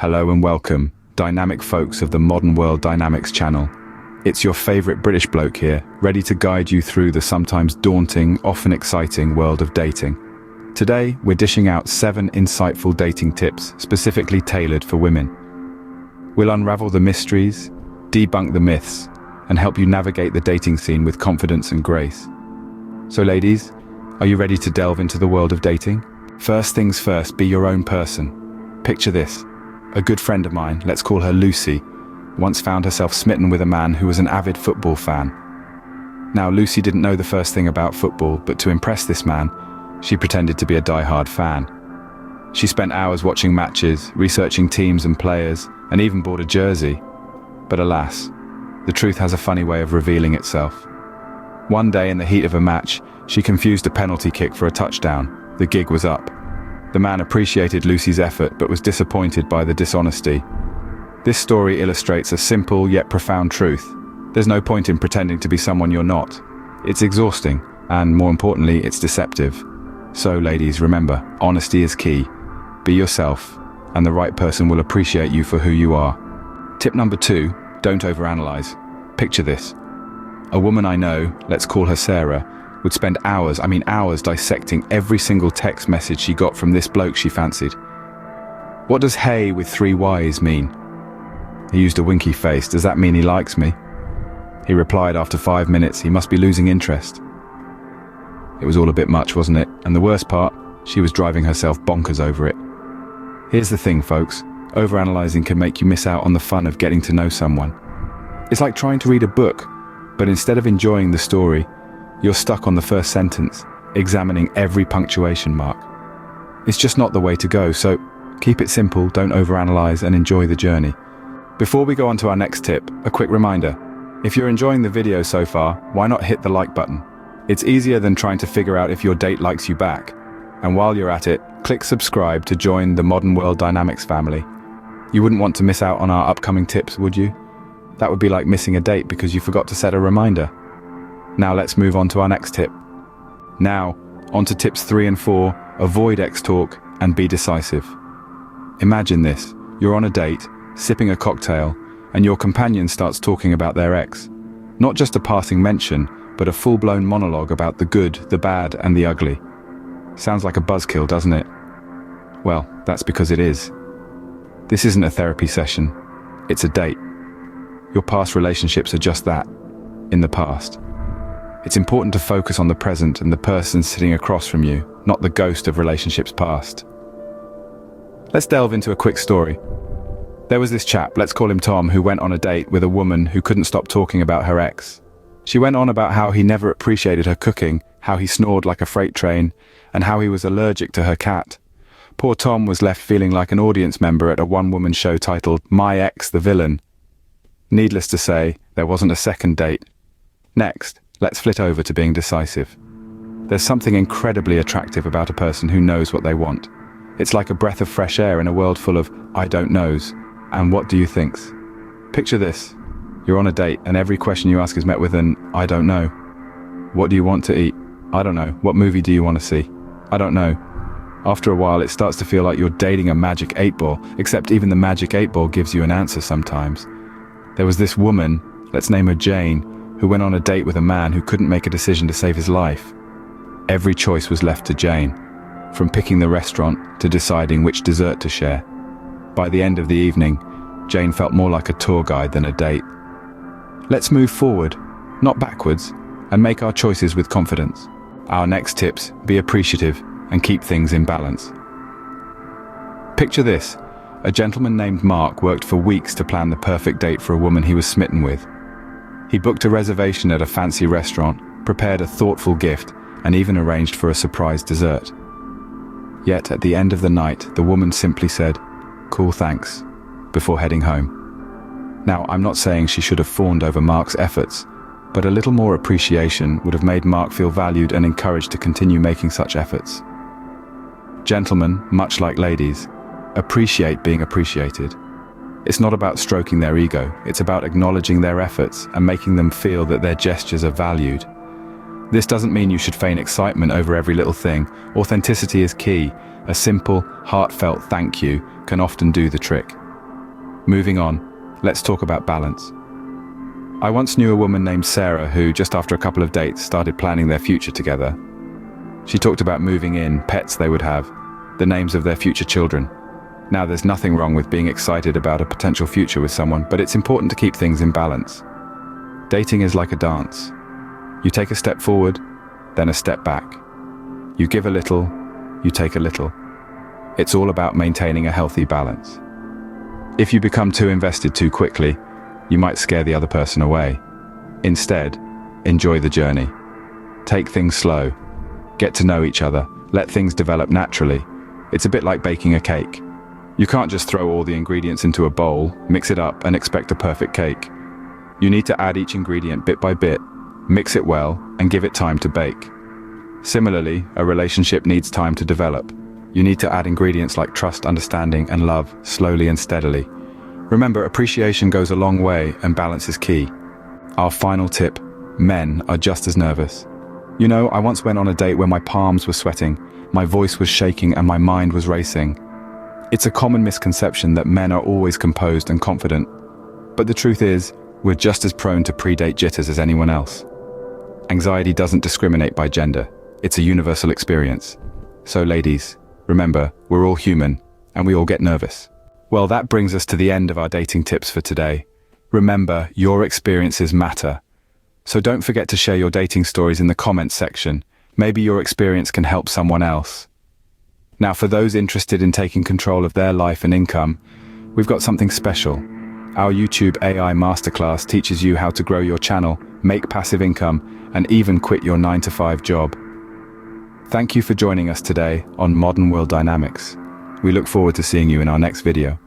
Hello and welcome, dynamic folks of the Modern World Dynamics channel. It's your favorite British bloke here, ready to guide you through the sometimes daunting, often exciting world of dating. Today, we're dishing out 7 insightful dating tips specifically tailored for women. We'll unravel the mysteries, debunk the myths, and help you navigate the dating scene with confidence and grace. So ladies, are you ready to delve into the world of dating? First things first, be your own person. Picture this. A good friend of mine, let's call her Lucy, once found herself smitten with a man who was an avid football fan. Now, Lucy didn't know the first thing about football, but to impress this man, she pretended to be a die-hard fan. She spent hours watching matches, researching teams and players, and even bought a jersey. But alas, the truth has a funny way of revealing itself. One day in the heat of a match, she confused a penalty kick for a touchdown. The gig was up. The man appreciated Lucy's effort but was disappointed by the dishonesty. This story illustrates a simple yet profound truth. There's no point in pretending to be someone you're not. It's exhausting, and more importantly, it's deceptive. So ladies, remember, honesty is key. Be yourself, and the right person will appreciate you for who you are. Tip number 2, don't overanalyze. Picture this. A woman I know, let's call her Sarah, would spend hours dissecting every single text message she got from this bloke she fancied. What does hey with 3 Y's mean? He used a winky face. Does that mean he likes me? He replied after 5 minutes, he must be losing interest. It was all a bit much, wasn't it? And the worst part, she was driving herself bonkers over it. Here's the thing, folks. Overanalyzing can make you miss out on the fun of getting to know someone. It's like trying to read a book, but instead of enjoying the story, you're stuck on the first sentence, examining every punctuation mark. It's just not the way to go, so keep it simple, don't overanalyze, and enjoy the journey. Before we go on to our next tip, a quick reminder. If you're enjoying the video so far, why not hit the like button? It's easier than trying to figure out if your date likes you back. And while you're at it, click subscribe to join the Modern World Dynamics family. You wouldn't want to miss out on our upcoming tips, would you? That would be like missing a date because you forgot to set a reminder. Now let's move on to our next tip. Now, on to tips 3 and 4, avoid ex-talk and be decisive. Imagine this, you're on a date, sipping a cocktail, and your companion starts talking about their ex. Not just a passing mention, but a full-blown monologue about the good, the bad, and the ugly. Sounds like a buzzkill, doesn't it? Well, that's because it is. This isn't a therapy session, it's a date. Your past relationships are just that, in the past. It's important to focus on the present and the person sitting across from you, not the ghost of relationships past. Let's delve into a quick story. There was this chap, let's call him Tom, who went on a date with a woman who couldn't stop talking about her ex. She went on about how he never appreciated her cooking, how he snored like a freight train, and how he was allergic to her cat. Poor Tom was left feeling like an audience member at a one-woman show titled My Ex the Villain. Needless to say, there wasn't a second date. Next, let's flit over to being decisive. There's something incredibly attractive about a person who knows what they want. It's like a breath of fresh air in a world full of I don't knows. And what do you thinks? Picture this. You're on a date and every question you ask is met with an I don't know. What do you want to eat? I don't know. What movie do you want to see? I don't know. After a while it starts to feel like you're dating a magic 8-ball, except even the magic 8-ball gives you an answer sometimes. There was this woman, let's name her Jane, who went on a date with a man who couldn't make a decision to save his life. Every choice was left to Jane, from picking the restaurant to deciding which dessert to share. By the end of the evening, Jane felt more like a tour guide than a date. Let's move forward, not backwards, and make our choices with confidence. Our next tips, be appreciative and keep things in balance. Picture this. A gentleman named Mark worked for weeks to plan the perfect date for a woman he was smitten with. He booked a reservation at a fancy restaurant, prepared a thoughtful gift, and even arranged for a surprise dessert. Yet at the end of the night, the woman simply said, "Cool, thanks," before heading home. Now, I'm not saying she should have fawned over Mark's efforts, but a little more appreciation would have made Mark feel valued and encouraged to continue making such efforts. Gentlemen, much like ladies, appreciate being appreciated. It's not about stroking their ego, it's about acknowledging their efforts and making them feel that their gestures are valued. This doesn't mean you should feign excitement over every little thing. Authenticity is key. A simple, heartfelt thank you can often do the trick. Moving on, let's talk about balance. I once knew a woman named Sarah who, just after a couple of dates, started planning their future together. She talked about moving in, pets they would have, the names of their future children. Now, there's nothing wrong with being excited about a potential future with someone, but it's important to keep things in balance. Dating is like a dance. You take a step forward, then a step back. You give a little, you take a little. It's all about maintaining a healthy balance. If you become too invested too quickly, you might scare the other person away. Instead, enjoy the journey. Take things slow. Get to know each other. Let things develop naturally. It's a bit like baking a cake. You can't just throw all the ingredients into a bowl, mix it up, and expect a perfect cake. You need to add each ingredient bit by bit, mix it well, and give it time to bake. Similarly, a relationship needs time to develop. You need to add ingredients like trust, understanding, and love, slowly and steadily. Remember, appreciation goes a long way, and balance is key. Our final tip: men are just as nervous. You know, I once went on a date where my palms were sweating, my voice was shaking, and my mind was racing. It's a common misconception that men are always composed and confident. But the truth is, we're just as prone to pre-date jitters as anyone else. Anxiety doesn't discriminate by gender. It's a universal experience. So ladies, remember, we're all human, and we all get nervous. Well, that brings us to the end of our dating tips for today. Remember, your experiences matter. So don't forget to share your dating stories in the comments section. Maybe your experience can help someone else. Now, for those interested in taking control of their life and income, we've got something special. Our YouTube AI Masterclass teaches you how to grow your channel, make passive income, and even quit your 9-to-5 job. Thank you for joining us today on Modern World Dynamics. We look forward to seeing you in our next video.